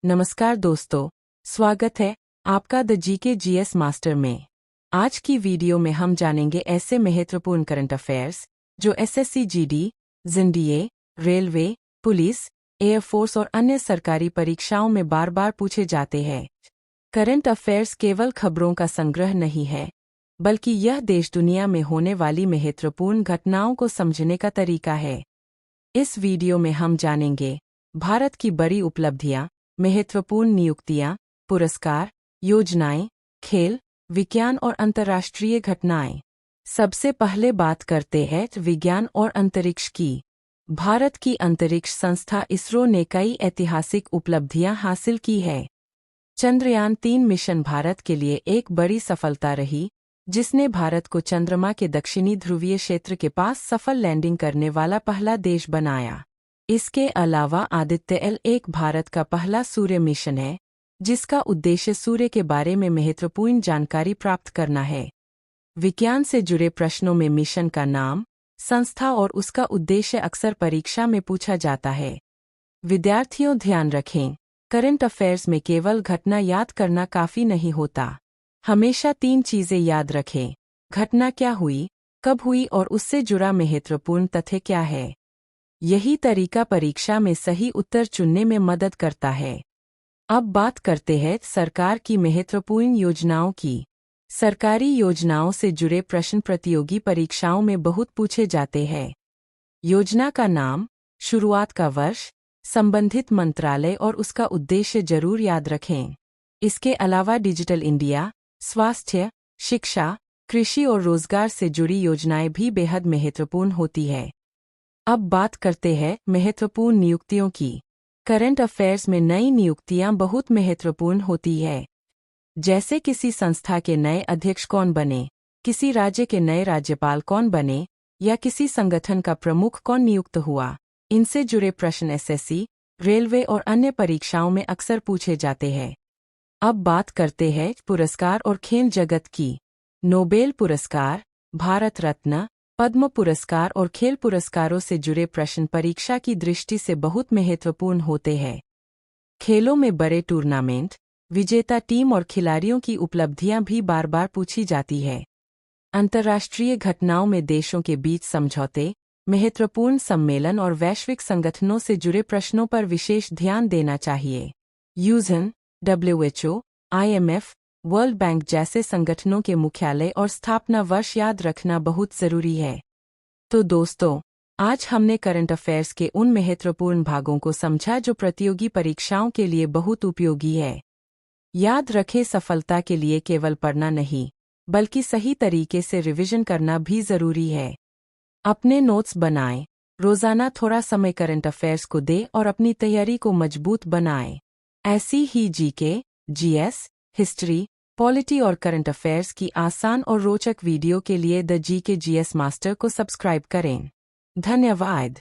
नमस्कार दोस्तों, स्वागत है आपका द जीके जीएस मास्टर में। आज की वीडियो में हम जानेंगे ऐसे महत्वपूर्ण करंट अफेयर्स जो एसएससी जीडी, जिंडीए, रेलवे, पुलिस, एयरफोर्स और अन्य सरकारी परीक्षाओं में बार बार पूछे जाते हैं। करंट अफेयर्स केवल खबरों का संग्रह नहीं है, बल्कि यह देश दुनिया में होने वाली महत्वपूर्ण घटनाओं को समझने का तरीका है। इस वीडियो में हम जानेंगे भारत की बड़ी उपलब्धियां, महत्वपूर्ण नियुक्तियां, पुरस्कार, योजनाएं, खेल, विज्ञान और अंतर्राष्ट्रीय घटनाएं। सबसे पहले बात करते हैं विज्ञान और अंतरिक्ष की। भारत की अंतरिक्ष संस्था इसरो ने कई ऐतिहासिक उपलब्धियां हासिल की है। चंद्रयान-3 मिशन भारत के लिए एक बड़ी सफलता रही, जिसने भारत को चंद्रमा के दक्षिणी ध्रुवीय क्षेत्र के पास सफल लैंडिंग करने वाला पहला देश बनाया। इसके अलावा आदित्य एल एक भारत का पहला सूर्य मिशन है, जिसका उद्देश्य सूर्य के बारे में महत्वपूर्ण जानकारी प्राप्त करना है। विज्ञान से जुड़े प्रश्नों में मिशन का नाम, संस्था और उसका उद्देश्य अक्सर परीक्षा में पूछा जाता है। विद्यार्थियों ध्यान रखें, करंट अफेयर्स में केवल घटना याद करना काफी नहीं होता। हमेशा 3 चीजें याद रखें: घटना क्या हुई, कब हुई और उससे जुड़ा महत्वपूर्ण तथ्य क्या है। यही तरीका परीक्षा में सही उत्तर चुनने में मदद करता है। अब बात करते हैं सरकार की महत्वपूर्ण योजनाओं की। सरकारी योजनाओं से जुड़े प्रश्न प्रतियोगी परीक्षाओं में बहुत पूछे जाते हैं। योजना का नाम, शुरुआत का वर्ष, संबंधित मंत्रालय और उसका उद्देश्य जरूर याद रखें। इसके अलावा डिजिटल इंडिया, स्वास्थ्य, शिक्षा, कृषि और रोजगार से जुड़ी योजनाएं भी बेहद महत्वपूर्ण होती है। अब बात करते हैं महत्वपूर्ण नियुक्तियों की। करंट अफेयर्स में नई नियुक्तियां बहुत महत्वपूर्ण होती है। जैसे किसी संस्था के नए अध्यक्ष कौन बने, किसी राज्य के नए राज्यपाल कौन बने, या किसी संगठन का प्रमुख कौन नियुक्त हुआ। इनसे जुड़े प्रश्न एसएससी, रेलवे और अन्य परीक्षाओं में अक्सर पूछे जाते हैं। अब बात करते हैं पुरस्कार और खेल जगत की। नोबेल पुरस्कार, भारत रत्न, पद्म पुरस्कार और खेल पुरस्कारों से जुड़े प्रश्न परीक्षा की दृष्टि से बहुत महत्वपूर्ण होते हैं। खेलों में बड़े टूर्नामेंट, विजेता टीम और खिलाड़ियों की उपलब्धियां भी बार बार पूछी जाती है। अंतर्राष्ट्रीय घटनाओं में देशों के बीच समझौते, महत्वपूर्ण सम्मेलन और वैश्विक संगठनों से जुड़े प्रश्नों पर विशेष ध्यान देना चाहिए। UN, WHO, IMF, world bank जैसे संगठनों के मुख्यालय और स्थापना वर्ष याद रखना बहुत जरूरी है। तो दोस्तों, आज हमने करंट अफेयर्स के उन महत्वपूर्ण भागों को समझा जो प्रतियोगी परीक्षाओं के लिए बहुत उपयोगी है। याद रखें, सफलता के लिए केवल पढ़ना नहीं, बल्कि सही तरीके से रिवीजन करना भी जरूरी है। अपने नोट्स बनाएं, रोजाना थोड़ा समय करंट अफेयर्स को दें और अपनी तैयारी को मजबूत बनाएं। ऐसी ही जीके, जीएस, हिस्ट्री, पॉलिटी और करंट अफेयर्स की आसान और रोचक वीडियो के लिए द जीके जीएस मास्टर को सब्सक्राइब करें। धन्यवाद।